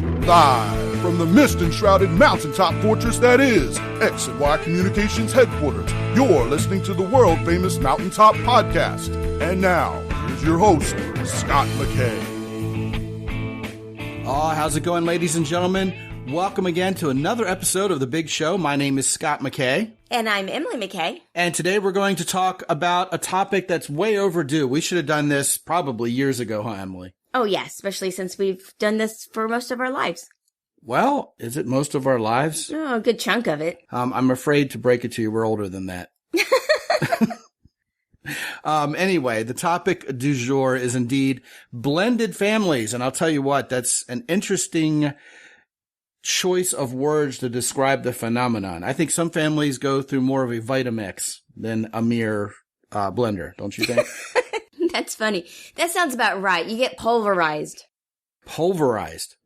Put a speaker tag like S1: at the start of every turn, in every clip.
S1: Live from the mist-enshrouded mountaintop fortress that is X and Y Communications headquarters, you're listening to the world-famous Mountaintop Podcast. And now, here's your host, Scot McKay.
S2: Oh, how's it going, ladies and gentlemen? Welcome again to another episode of The Big Show. My name is Scot McKay.
S3: And I'm Emily McKay.
S2: And today we're going to talk about a topic that's way overdue. We should have done this probably years ago, huh, Emily?
S3: Oh, yes, especially since we've done this for most of our lives.
S2: Well, is it most of our lives?
S3: Oh, a good chunk of it.
S2: I'm afraid to break it to you. We're older than that. Anyway, the topic du jour is indeed blended families. And I'll tell you what, that's an interesting choice of words to describe the phenomenon. I think some families go through more of a Vita-Mix than a mere blender, don't you think?
S3: That's funny. That sounds about right. You get pulverized.
S2: Pulverized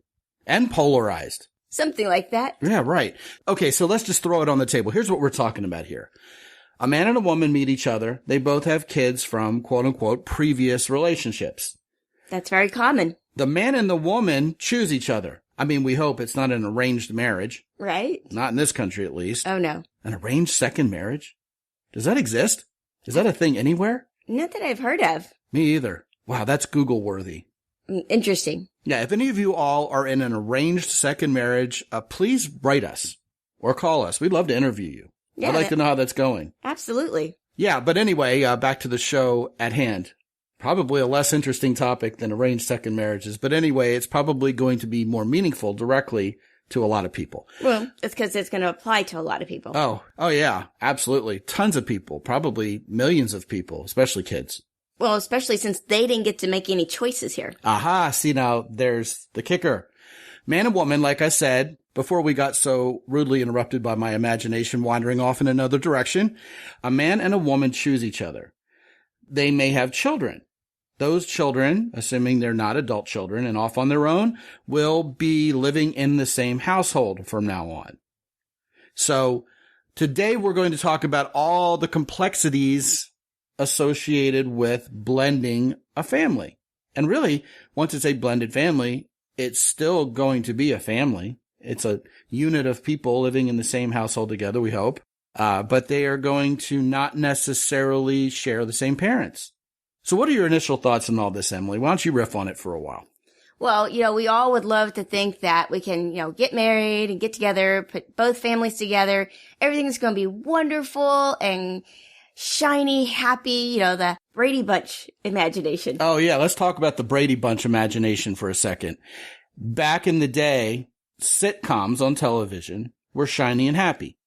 S2: and polarized.
S3: Something like that.
S2: Yeah, right. Okay, so let's just throw it on the table. Here's what we're talking about here. A man and a woman meet each other. They both have kids from, quote unquote, previous relationships.
S3: That's very common.
S2: The man and the woman choose each other. I mean, we hope it's not an arranged marriage.
S3: Right?
S2: Not in this country, at least.
S3: Oh, no.
S2: An arranged second marriage? Does that exist? Is that a thing anywhere?
S3: Not that I've heard of.
S2: Me either. Wow, that's Google worthy.
S3: Interesting.
S2: Yeah, if any of you all are in an arranged second marriage, please write us or call us. We'd love to interview you.
S3: Yeah,
S2: I'd like to know how that's going.
S3: Absolutely.
S2: Yeah, but anyway, back to the show at hand. Probably a less interesting topic than arranged second marriages. But anyway, it's probably going to be more meaningful directly to a lot of people.
S3: Well, it's because it's going to apply to a lot of people.
S2: Oh yeah, absolutely. Tons of people, probably millions of people, especially kids.
S3: Well, especially since they didn't get to make any choices here.
S2: Aha, see now, there's the kicker. Man and woman, like I said, before we got so rudely interrupted by my imagination wandering off in another direction, a man and a woman choose each other. They may have children. Those children, assuming they're not adult children and off on their own, will be living in the same household from now on. So today we're going to talk about all the complexities associated with blending a family. And really, once it's a blended family, it's still going to be a family. It's a unit of people living in the same household together, we hope. But they are going to not necessarily share the same parents. So what are your initial thoughts on all this, Emily? Why don't you riff on it for a while?
S3: Well, we all would love to think that we can, get married and get together, put both families together. Everything's going to be wonderful and shiny, happy, the Brady Bunch imagination.
S2: Oh, yeah. Let's talk about the Brady Bunch imagination for a second. Back in the day, sitcoms on television were shiny and happy.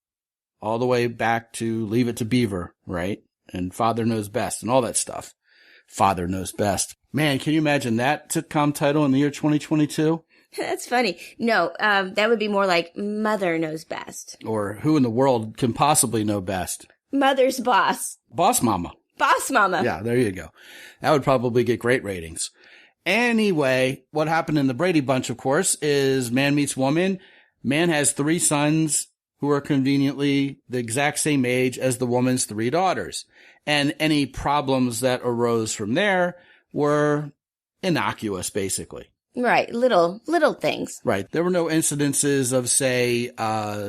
S2: All the way back to Leave It to Beaver, right? And Father Knows Best and all that stuff. Father Knows Best. Man, can you imagine that sitcom title in the year 2022?
S3: That's funny. No, that would be more like Mother Knows Best.
S2: Or Who in the World Can Possibly Know Best?
S3: Mother's Boss.
S2: Boss Mama.
S3: Boss Mama.
S2: Yeah, there you go. That would probably get great ratings. Anyway, what happened in the Brady Bunch, of course, is man meets woman. Man has 3 sons who are conveniently the exact same age as the woman's 3 daughters. And any problems that arose from there were innocuous, basically.
S3: Right. Little things.
S2: Right. There were no incidences of, say,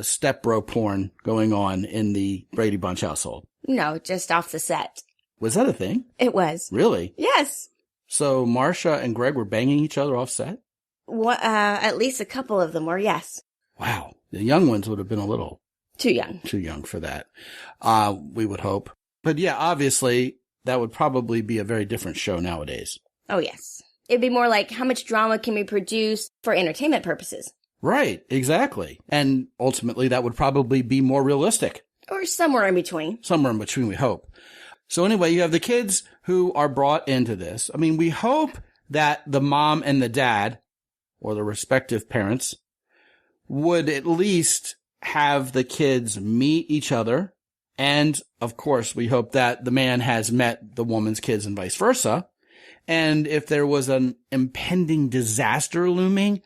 S2: step-bro porn going on in the Brady Bunch household.
S3: No, just off the set.
S2: Was that a thing?
S3: It was.
S2: Really?
S3: Yes.
S2: So Marsha and Greg were banging each other off set?
S3: At least a couple of them were, yes.
S2: Wow. The young ones would have been a little...
S3: Too young.
S2: Too young for that. We would hope. But yeah, obviously, that would probably be a very different show nowadays.
S3: Oh, yes. It'd be more like, how much drama can we produce for entertainment purposes?
S2: Right, exactly. And ultimately, that would probably be more realistic.
S3: Or somewhere in between.
S2: Somewhere in between, we hope. So anyway, you have the kids who are brought into this. I mean, we hope that the mom and the dad, or the respective parents, would at least have the kids meet each other. And, of course, we hope that the man has met the woman's kids and vice versa. And if there was an impending disaster looming,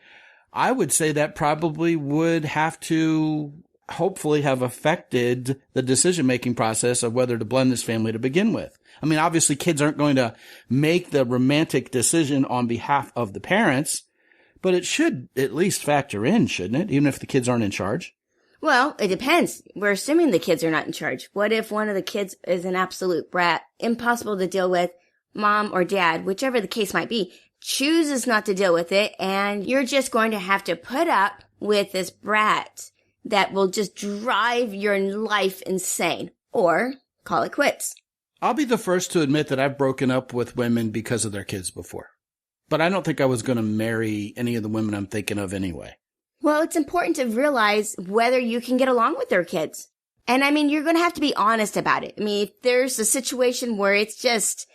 S2: I would say that probably would have to hopefully have affected the decision-making process of whether to blend this family to begin with. I mean, obviously, kids aren't going to make the romantic decision on behalf of the parents, But it should at least factor in, shouldn't it? Even if the kids aren't in charge?
S3: Well, it depends. We're assuming the kids are not in charge. What if one of the kids is an absolute brat, impossible to deal with, mom or dad, whichever the case might be, chooses not to deal with it, and you're just going to have to put up with this brat that will just drive your life insane, or call it quits.
S2: I'll be the first to admit that I've broken up with women because of their kids before. But I don't think I was going to marry any of the women I'm thinking of anyway.
S3: Well, it's important to realize whether you can get along with their kids. And I mean, you're going to have to be honest about it. I mean, if there's a situation where it's just,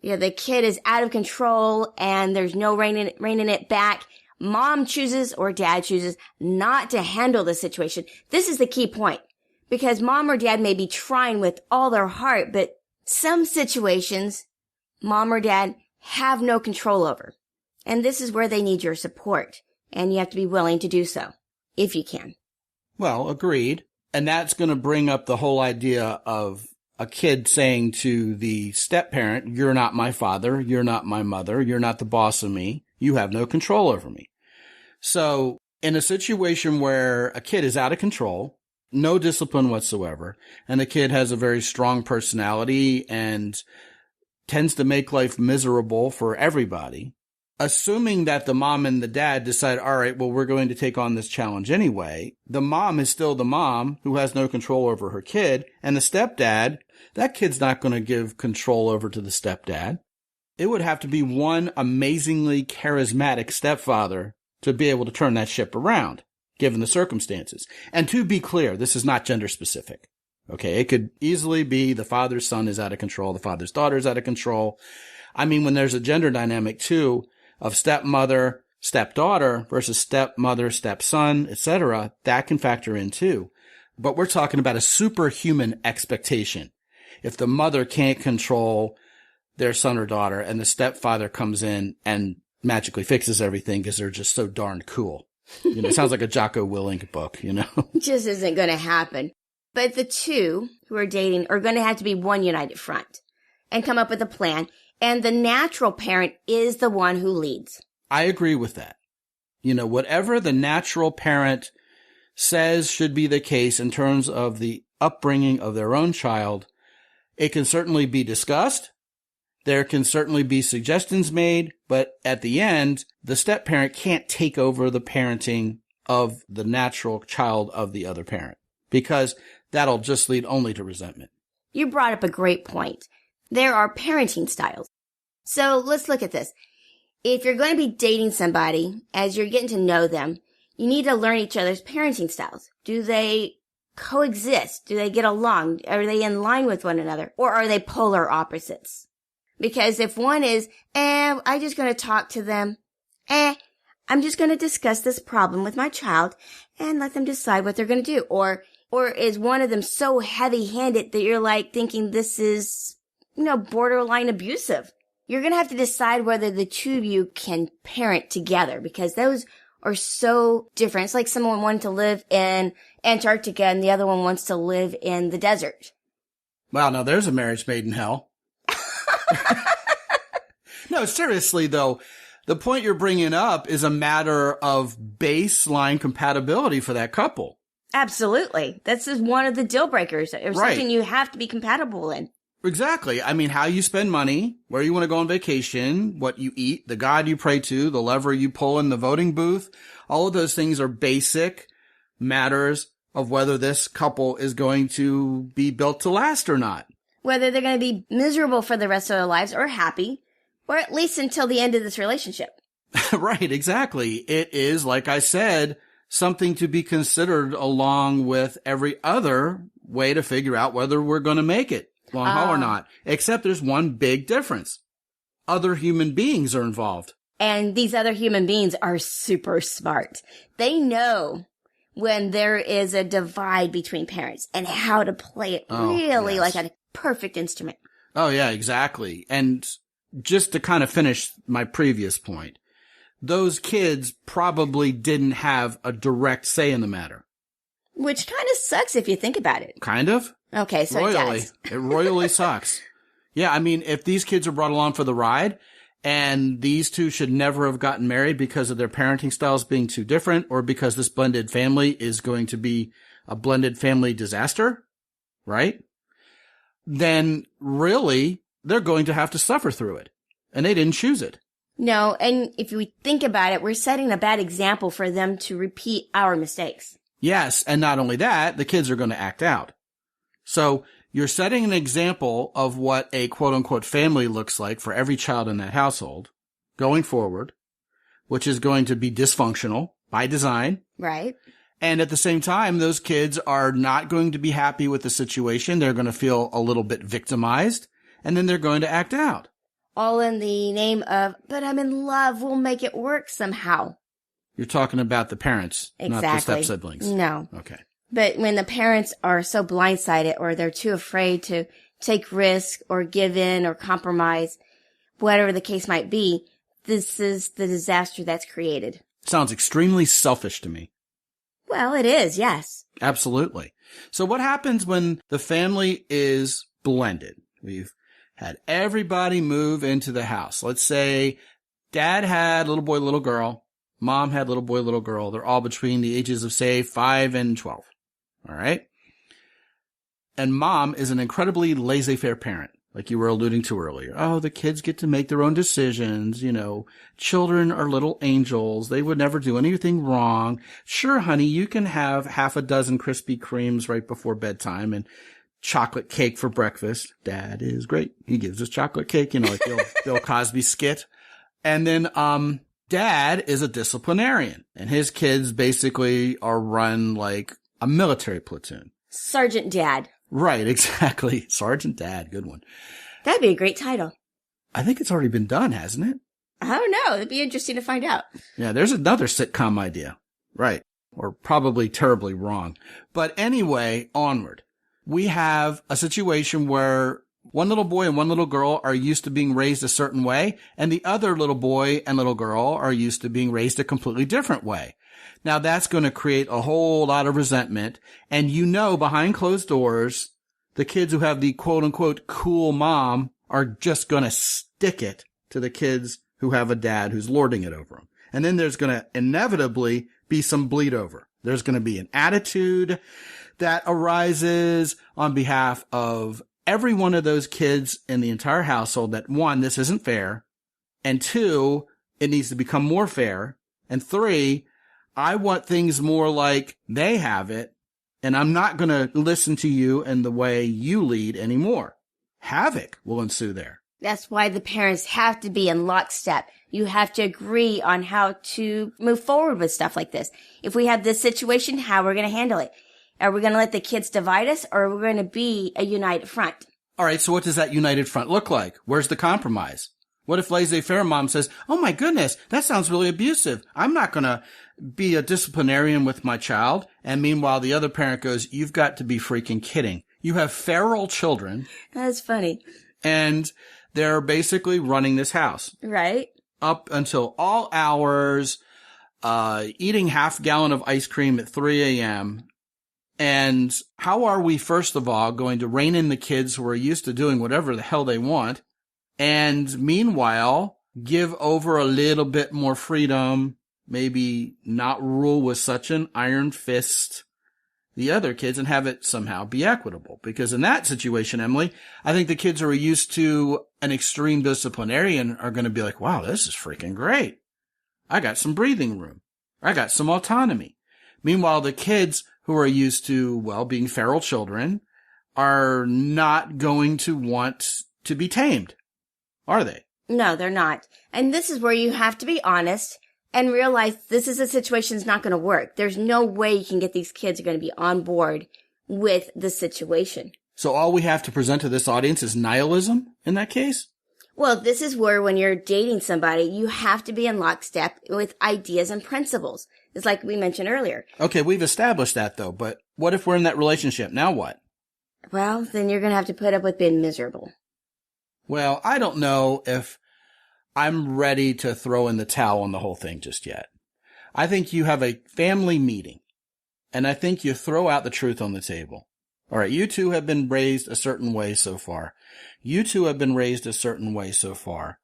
S3: the kid is out of control and there's no reining it back, mom chooses or dad chooses not to handle the situation. This is the key point, because mom or dad may be trying with all their heart, but some situations, mom or dad have no control over. And this is where they need your support. And you have to be willing to do so, if you can.
S2: Well, agreed. And that's going to bring up the whole idea of a kid saying to the step-parent, you're not my father, you're not my mother, you're not the boss of me, you have no control over me. So in a situation where a kid is out of control, no discipline whatsoever, and the kid has a very strong personality and tends to make life miserable for everybody, assuming that the mom and the dad decide, all right, well, we're going to take on this challenge anyway, the mom is still the mom who has no control over her kid, and the stepdad, that kid's not going to give control over to the stepdad. It would have to be one amazingly charismatic stepfather to be able to turn that ship around, given the circumstances. And to be clear, this is not gender specific. Okay, it could easily be the father's son is out of control, the father's daughter is out of control. I mean, when there's a gender dynamic too, of stepmother, stepdaughter versus stepmother, stepson, etc., that can factor in too. But we're talking about a superhuman expectation. If the mother can't control their son or daughter and the stepfather comes in and magically fixes everything because they're just so darn cool. It sounds like a Jocko Willink book,
S3: Just isn't going to happen. But the two who are dating are going to have to be one united front and come up with a plan. And the natural parent is the one who leads.
S2: I agree with that. Whatever the natural parent says should be the case in terms of the upbringing of their own child, it can certainly be discussed. There can certainly be suggestions made, but at the end, the step parent can't take over the parenting of the natural child of the other parent, because that'll just lead only to resentment.
S3: You brought up a great point. There are parenting styles. So let's look at this. If you're going to be dating somebody, as you're getting to know them, you need to learn each other's parenting styles. Do they coexist? Do they get along? Are they in line with one another? Or are they polar opposites? Because if one is, I'm just going to talk to them. I'm just going to discuss this problem with my child and let them decide what they're going to do. Or is one of them so heavy-handed that you're like thinking this is, borderline abusive? You're going to have to decide whether the two of you can parent together, because those are so different. It's like someone wanting to live in Antarctica and the other one wants to live in the desert.
S2: Wow, now there's a marriage made in hell. No, seriously though, the point you're bringing up is a matter of baseline compatibility for that couple.
S3: Absolutely. This is one of the deal breakers, or something you have to be compatible in.
S2: Exactly. I mean, how you spend money, where you want to go on vacation, what you eat, the God you pray to, the lever you pull in the voting booth, all of those things are basic matters of whether this couple is going to be built to last or not.
S3: Whether they're going to be miserable for the rest of their lives or happy, or at least until the end of this relationship.
S2: Right, exactly. It is, like I said, something to be considered along with every other way to figure out whether we're going to make it long haul or not. Except there's one big difference. Other human beings are involved.
S3: And these other human beings are super smart. They know when there is a divide between parents and how to play it like a perfect instrument.
S2: Oh, yeah, exactly. And just to kind of finish my previous point, those kids probably didn't have a direct say in the matter.
S3: Which kind of sucks if you think about it.
S2: Kind of.
S3: Okay, so
S2: royally.
S3: it does.
S2: It royally sucks. Yeah, I mean, if these kids are brought along for the ride And these two should never have gotten married because of their parenting styles being too different, or because this blended family is going to be a blended family disaster, right? Then really, they're going to have to suffer through it. And they didn't choose it.
S3: No, and if we think about it, we're setting a bad example for them to repeat our mistakes.
S2: Yes, and not only that, the kids are going to act out. So you're setting an example of what a quote-unquote family looks like for every child in that household going forward, which is going to be dysfunctional by design.
S3: Right.
S2: And at the same time, those kids are not going to be happy with the situation. They're going to feel a little bit victimized, and then they're going to act out.
S3: All in the name of, but I'm in love, we'll make it work somehow.
S2: You're talking about the parents,
S3: Exactly.
S2: not the step-siblings.
S3: No.
S2: Okay.
S3: But when the parents are so blindsided or they're too afraid to take risk or give in or compromise, whatever the case might be, this is the disaster that's created.
S2: Sounds extremely selfish to me.
S3: Well, it is, yes.
S2: Absolutely. So what happens when the family is blended? We've had everybody move into the house. Let's say dad had little boy, little girl. Mom had little boy, little girl. They're all between the ages of, say, 5 and 12. All right. And mom is an incredibly laissez-faire parent, like you were alluding to earlier. Oh, the kids get to make their own decisions. You know, children are little angels. They would never do anything wrong. Sure, honey, you can have half a dozen Krispy Kremes right before bedtime and chocolate cake for breakfast. Dad is great. He gives us chocolate cake, you know, like the old Bill Cosby skit. And then, dad is a disciplinarian, and his kids basically are run like a military platoon.
S3: Sergeant Dad.
S2: Right, exactly. Sergeant Dad. Good one.
S3: That'd be a great title.
S2: I think it's already been done, hasn't it?
S3: I don't know. It'd be interesting to find out.
S2: Yeah, there's another sitcom idea. Right. Or probably terribly wrong. But anyway, onward. We have a situation where one little boy and one little girl are used to being raised a certain way, and the other little boy and little girl are used to being raised a completely different way. Now that's going to create a whole lot of resentment, and you know behind closed doors, the kids who have the quote-unquote cool mom are just going to stick it to the kids who have a dad who's lording it over them. And then there's going to inevitably be some bleed over. There's going to be an attitude that arises on behalf of every one of those kids in the entire household that, one, this isn't fair, and two, it needs to become more fair, and three, I want things more like they have it, and I'm not going to listen to you and the way you lead anymore. Havoc will ensue there.
S3: That's why the parents have to be in lockstep. You have to agree on how to move forward with stuff like this. If we have this situation, how we're going to handle it. Are we going to let the kids divide us, or are we going to be a united front?
S2: All right, so what does that united front look like? Where's the compromise? What if laissez-faire mom says, oh my goodness, that sounds really abusive. I'm not going to be a disciplinarian with my child. And meanwhile, the other parent goes, you've got to be freaking kidding. You have feral children.
S3: That's funny.
S2: And they're basically running this house.
S3: Right.
S2: Up until all hours, eating half gallon of ice cream at 3 a.m., and how are we, first of all, going to rein in the kids who are used to doing whatever the hell they want, and meanwhile, give over a little bit more freedom, maybe not rule with such an iron fist the other kids and have it somehow be equitable? Because in that situation, Emily, I think the kids who are used to an extreme disciplinarian are going to be like, wow, this is freaking great. I got some breathing room. I got some autonomy. Meanwhile, the kids who are used to, well, being feral children are not going to want to be tamed, are they?
S3: No, they're not. And this is where you have to be honest and realize this is a situation that's not going to work. There's no way you can get these kids are going to be on board with the situation.
S2: So all we have to present to this audience is nihilism in that case?
S3: Well, this is where when you're dating somebody, you have to be in lockstep with ideas and principles. It's like we mentioned earlier.
S2: Okay, we've established that though, but what if we're in that relationship? Now what?
S3: Well, then you're going to have to put up with being miserable.
S2: Well, I don't know if I'm ready to throw in the towel on the whole thing just yet. I think you have a family meeting, and I think you throw out the truth on the table. All right, you two have been raised a certain way so far. You two have been raised a certain way so far.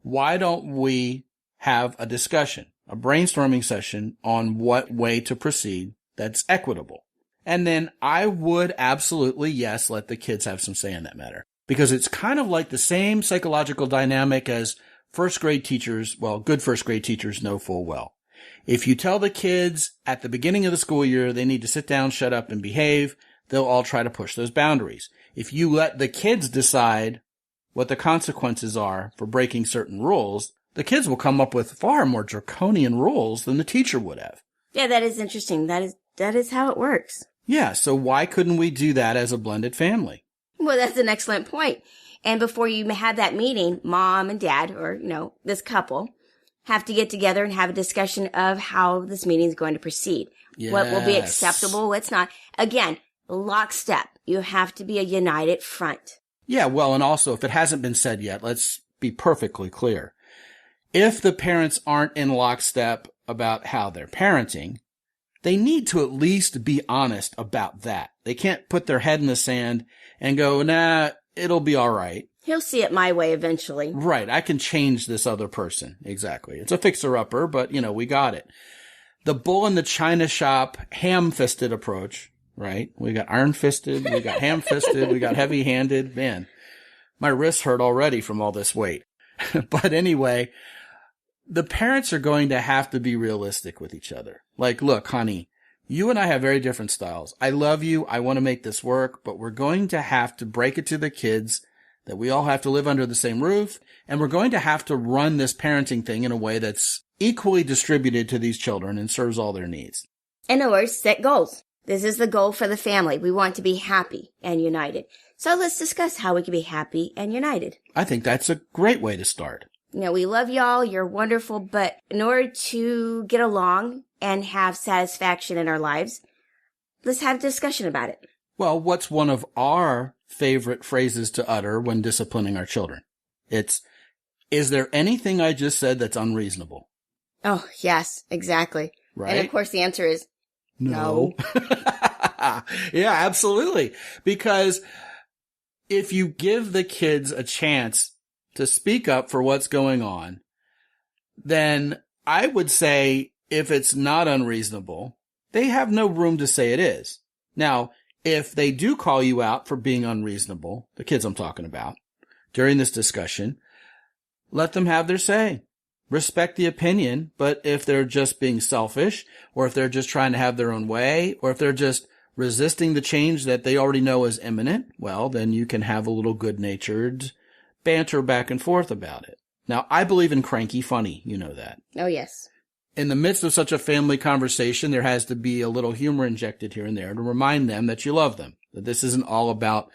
S2: why don't we have a discussion, a brainstorming session on what way to proceed that's equitable? And then I would absolutely, yes, let the kids have some say in that matter. Because it's kind of like the same psychological dynamic as first grade teachers, well, good first grade teachers know full well. If you tell the kids at the beginning of the school year they need to sit down, shut up, and behave, they'll all try to push those boundaries. If you let the kids decide what the consequences are for breaking certain rules, the kids will come up with far more draconian rules than the teacher would have.
S3: Yeah, that is interesting. That is how it works.
S2: Yeah, so why couldn't we do that as a blended family?
S3: Well, that's an excellent point. And before you have that meeting, mom and dad, or, this couple, have to get together and have a discussion of how this meeting is going to proceed. Yes. What will be acceptable, what's not. Again, lockstep. You have to be a united front.
S2: Yeah, well, and also, if it hasn't been said yet, let's be perfectly clear. If the parents aren't in lockstep about how they're parenting, they need to at least be honest about that. They can't put their head in the sand and go, nah, it'll be all right.
S3: He'll see it my way eventually.
S2: Right. I can change this other person. Exactly. It's a fixer-upper, but, we got it. The bull in the china shop, ham-fisted approach, right? We got iron-fisted, we got ham-fisted, we got heavy-handed. Man, my wrists hurt already from all this weight. But anyway, the parents are going to have to be realistic with each other. Like, look, honey, you and I have very different styles. I love you. I want to make this work, but we're going to have to break it to the kids that we all have to live under the same roof. And we're going to have to run this parenting thing in a way that's equally distributed to these children and serves all their needs.
S3: In other words, set goals. This is the goal for the family. We want to be happy and united. So let's discuss how we can be happy and united.
S2: I think that's a great way to start.
S3: We love y'all. You're wonderful. But in order to get along and have satisfaction in our lives, let's have a discussion about it.
S2: Well, what's one of our favorite phrases to utter when disciplining our children? It's, is there anything I just said that's unreasonable?
S3: Oh, yes, exactly.
S2: Right.
S3: And of course the answer is no.
S2: Yeah, absolutely. Because if you give the kids a chance to speak up for what's going on, then I would say if it's not unreasonable, they have no room to say it is. Now, if they do call you out for being unreasonable, the kids I'm talking about, during this discussion, let them have their say. Respect the opinion, but if they're just being selfish, or if they're just trying to have their own way, or if they're just resisting the change that they already know is imminent, well, then you can have a little good-natured banter back and forth about it. Now, I believe in cranky funny. You know that.
S3: Oh, yes.
S2: In the midst of such a family conversation, there has to be a little humor injected here and there to remind them that you love them, that this isn't all about,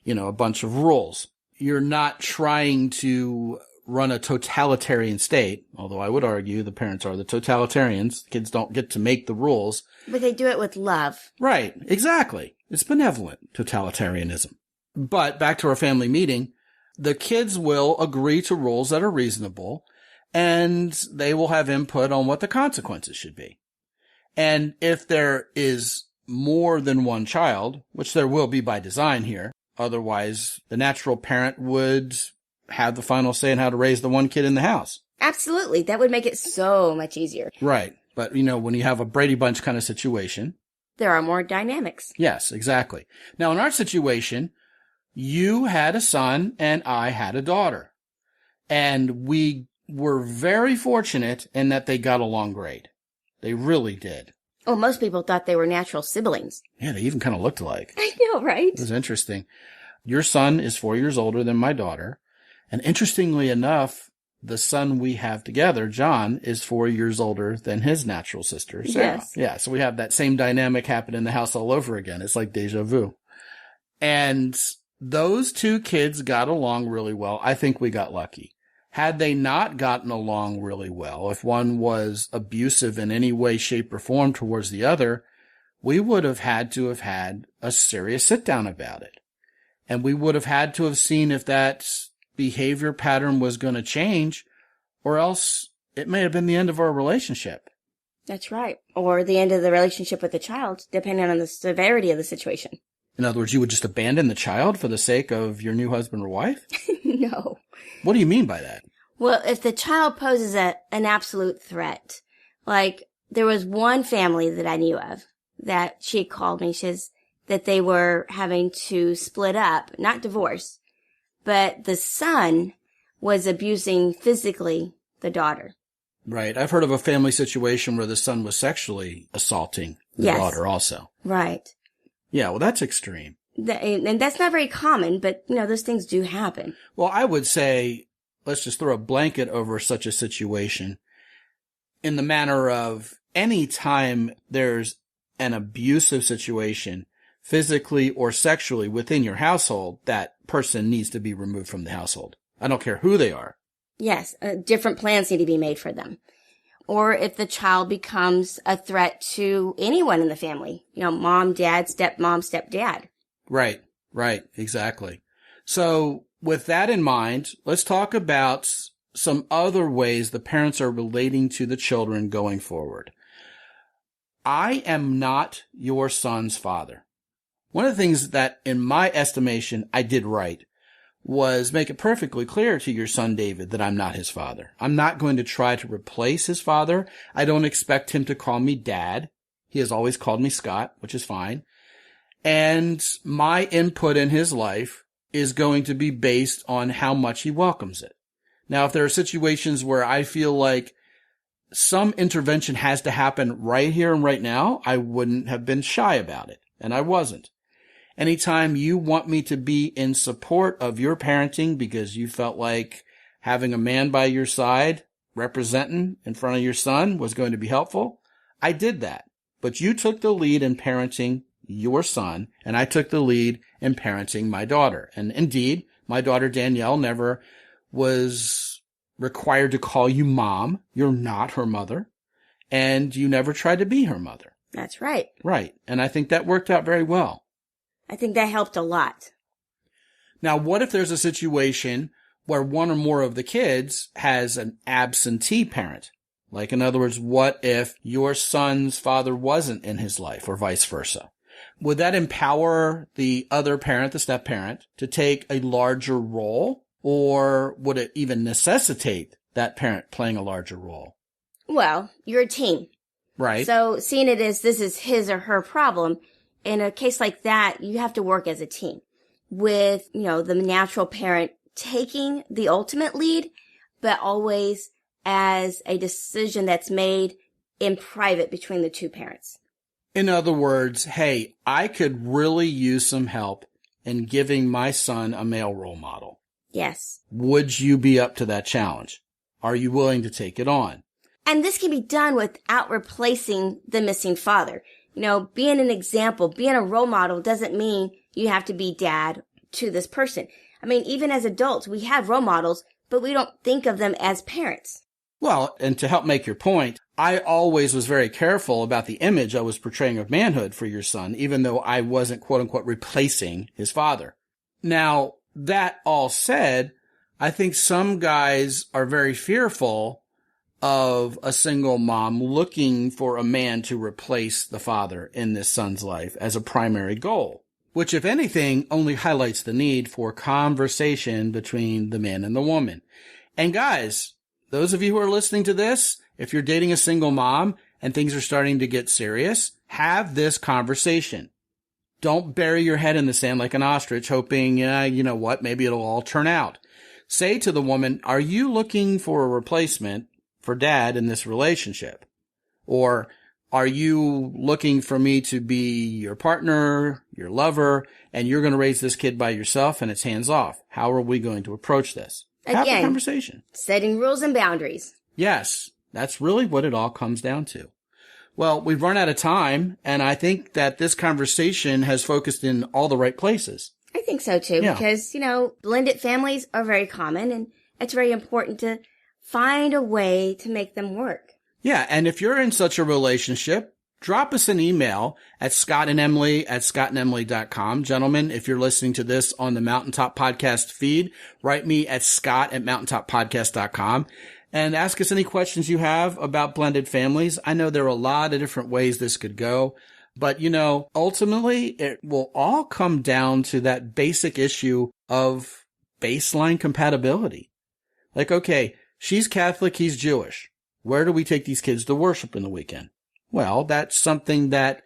S2: a bunch of rules. You're not trying to run a totalitarian state, although I would argue the parents are the totalitarians. Kids don't get to make the rules.
S3: But they do it with love.
S2: Right, exactly. It's benevolent totalitarianism. But back to our family meeting, the kids will agree to rules that are reasonable, and they will have input on what the consequences should be. And if there is more than one child, which there will be by design here, otherwise the natural parent would have the final say on how to raise the one kid in the house.
S3: Absolutely. That would make it so much easier.
S2: Right. But, when you have a Brady Bunch kind of situation,
S3: there are more dynamics.
S2: Yes, exactly. Now, in our situation, you had a son and I had a daughter. And we were very fortunate in that they got along great. They really did.
S3: Oh, most people thought they were natural siblings.
S2: Yeah, they even kind of looked alike.
S3: I know, right?
S2: It was interesting. Your son is 4 years older than my daughter. And interestingly enough, the son we have together, John, is 4 years older than his natural sister, Sarah.
S3: Yes.
S2: Yeah, so we have that same dynamic happen in the house all over again. It's like deja vu. And those two kids got along really well. I think we got lucky. Had they not gotten along really well, if one was abusive in any way, shape, or form towards the other, we would have had a serious sit down about it. And we would have had to have seen if that behavior pattern was going to change, or else it may have been the end of our relationship.
S3: That's right. Or the end of the relationship with the child, depending on the severity of the situation.
S2: In other words, you would just abandon the child for the sake of your new husband or wife?
S3: No.
S2: What do you mean by that?
S3: Well, if the child poses an absolute threat, like there was one family that I knew of that she had called me, she says that they were having to split up, not divorce, but the son was abusing physically the daughter.
S2: Right. I've heard of a family situation where the son was sexually assaulting the daughter also.
S3: Right.
S2: Yeah, well, that's extreme.
S3: And that's not very common, but, those things do happen.
S2: Well, I would say, let's just throw a blanket over such a situation in the manner of any time there's an abusive situation, physically or sexually within your household, that person needs to be removed from the household. I don't care who they are.
S3: Yes, different plans need to be made for them. Or if the child becomes a threat to anyone in the family, mom, dad, stepmom, stepdad.
S2: Right, exactly. So with that in mind, let's talk about some other ways the parents are relating to the children going forward. I am not your son's father. One of the things that, in my estimation, I did right was make it perfectly clear to your son David that I'm not his father. I'm not going to try to replace his father. I don't expect him to call me dad. He has always called me Scot, which is fine. And my input in his life is going to be based on how much he welcomes it. Now, if there are situations where I feel like some intervention has to happen right here and right now, I wouldn't have been shy about it. And I wasn't. Anytime you want me to be in support of your parenting because you felt like having a man by your side representing in front of your son was going to be helpful, I did that. But you took the lead in parenting your son, and I took the lead in parenting my daughter. And indeed, my daughter Danielle never was required to call you mom. You're not her mother. And you never tried to be her mother.
S3: That's right.
S2: Right. And I think that worked out very well.
S3: I think that helped a lot.
S2: Now, what if there's a situation where one or more of the kids has an absentee parent? Like, in other words, what if your son's father wasn't in his life or vice versa? Would that empower the other parent, the step parent, to take a larger role? Or would it even necessitate that parent playing a larger role? Well,
S3: you're a team.
S2: Right.
S3: So seeing it as this is his or her problem, in a case like that, you have to work as a team with, the natural parent taking the ultimate lead, but always as a decision that's made in private between the two parents.
S2: In other words, hey, I could really use some help in giving my son a male role model.
S3: Yes.
S2: Would you be up to that challenge? Are you willing to take it on?
S3: And this can be done without replacing the missing father. Being an example, being a role model doesn't mean you have to be dad to this person. I mean, even as adults, we have role models, but we don't think of them as parents.
S2: Well, and to help make your point, I always was very careful about the image I was portraying of manhood for your son, even though I wasn't, quote unquote, replacing his father. Now, that all said, I think some guys are very fearful of a single mom looking for a man to replace the father in this son's life as a primary goal, which, if anything, only highlights the need for conversation between the man and the woman. And guys, those of you who are listening to this, if you're dating a single mom and things are starting to get serious, have this conversation. Don't bury your head in the sand like an ostrich, hoping, you know what, maybe it'll all turn out. Say to the woman, are you looking for a replacement for dad in this relationship? Or are you looking for me to be your partner, your lover, and you're going to raise this kid by yourself and it's hands off? How are we going to approach this? Have the conversation.
S3: Setting rules and boundaries.
S2: Yes, that's really what it all comes down to. Well, we've run out of time, and I think that this conversation has focused in all the right places.
S3: I think so too, because, blended families are very common, and it's very important to find a way to make them work.
S2: Yeah, and if you're in such a relationship, drop us an email at scotandemily@scottandemily.com. Gentlemen, if you're listening to this on the Mountaintop Podcast feed, write me at scott@mountaintoppodcast.com and ask us any questions you have about blended families. I know there are a lot of different ways this could go, but ultimately it will all come down to that basic issue of baseline compatibility. Like, okay, She's Catholic, he's Jewish. Where do we take these kids to worship in the weekend? Well, that's something that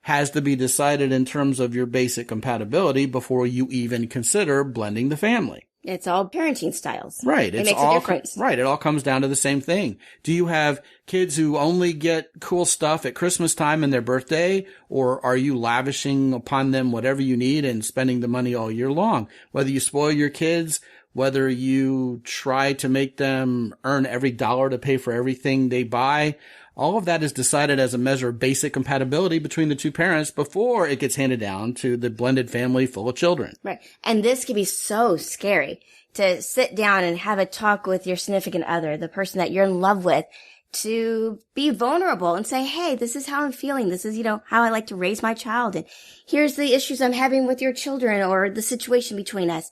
S2: has to be decided in terms of your basic compatibility before you even consider blending the family.
S3: It's all parenting styles.
S2: Right.
S3: It makes a difference.
S2: Right. It all comes down to the same thing. Do you have kids who only get cool stuff at Christmas time and their birthday, or are you lavishing upon them whatever you need and spending the money all year long? Whether you spoil your kids, whether you try to make them earn every dollar to pay for everything they buy, all of that is decided as a measure of basic compatibility between the two parents before it gets handed down to the blended family full of children.
S3: Right. And this can be so scary to sit down and have a talk with your significant other, the person that you're in love with, to be vulnerable and say, hey, this is how I'm feeling. This is, how I like to raise my child. And here's the issues I'm having with your children or the situation between us.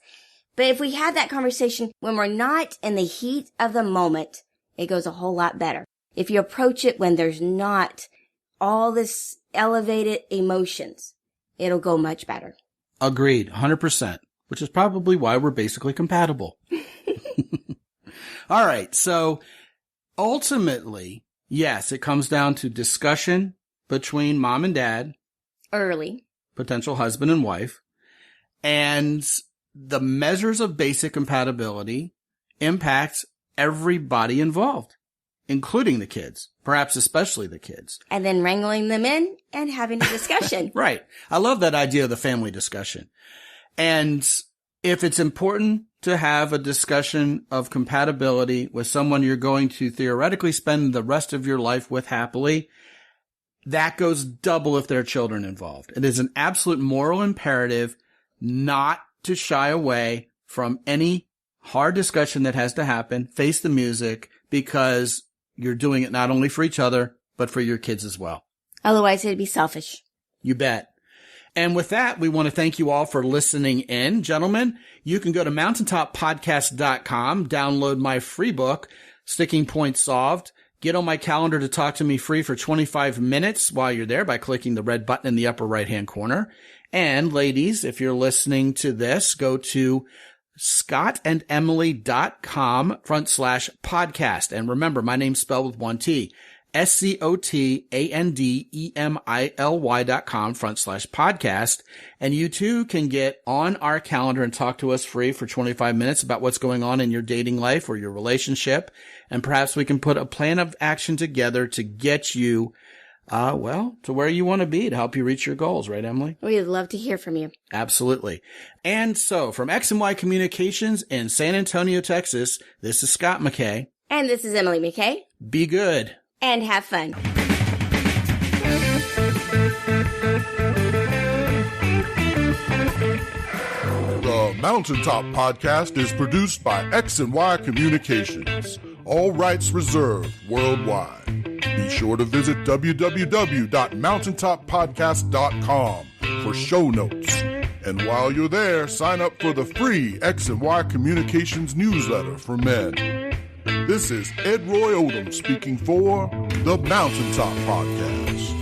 S3: But if we have that conversation when we're not in the heat of the moment, it goes a whole lot better. If you approach it when there's not all this elevated emotions, it'll go much better.
S2: Agreed, 100%, which is probably why we're basically compatible. All right, so ultimately, yes, it comes down to discussion between mom and dad.
S3: Early.
S2: Potential husband and wife. And the measures of basic compatibility impact everybody involved, including the kids, perhaps especially the kids.
S3: And then wrangling them in and having a discussion.
S2: Right. I love that idea of the family discussion. And if it's important to have a discussion of compatibility with someone you're going to theoretically spend the rest of your life with happily, that goes double if there are children involved. It is an absolute moral imperative not to shy away from any hard discussion that has to happen. Face the music, because you're doing it not only for each other, but for your kids as well.
S3: Otherwise, it'd be selfish.
S2: You bet. And with that, we want to thank you all for listening in. Gentlemen, you can go to mountaintoppodcast.com, download my free book, Sticking Points Solved. Get on my calendar to talk to me free for 25 minutes while you're there by clicking the red button in the upper right-hand corner. And ladies, if you're listening to this, go to scotandemily.com/podcast. And remember, my name's spelled with one T. scotandemily.com/podcast. And you too can get on our calendar and talk to us free for 25 minutes about what's going on in your dating life or your relationship. And perhaps we can put a plan of action together to get you to where you want to be to help you reach your goals. Right, Emily?
S3: We'd love to hear from you.
S2: Absolutely. And so from X&Y Communications in San Antonio, Texas, this is Scot McKay.
S3: And this is Emily McKay.
S2: Be good.
S3: And have fun.
S1: The Mountaintop Podcast is produced by X&Y Communications. All rights reserved worldwide. Be sure to visit www.mountaintoppodcast.com for show notes. And while you're there, sign up for the free X&Y Communications newsletter for men. This is Ed Roy Odom speaking for the Mountaintop Podcast.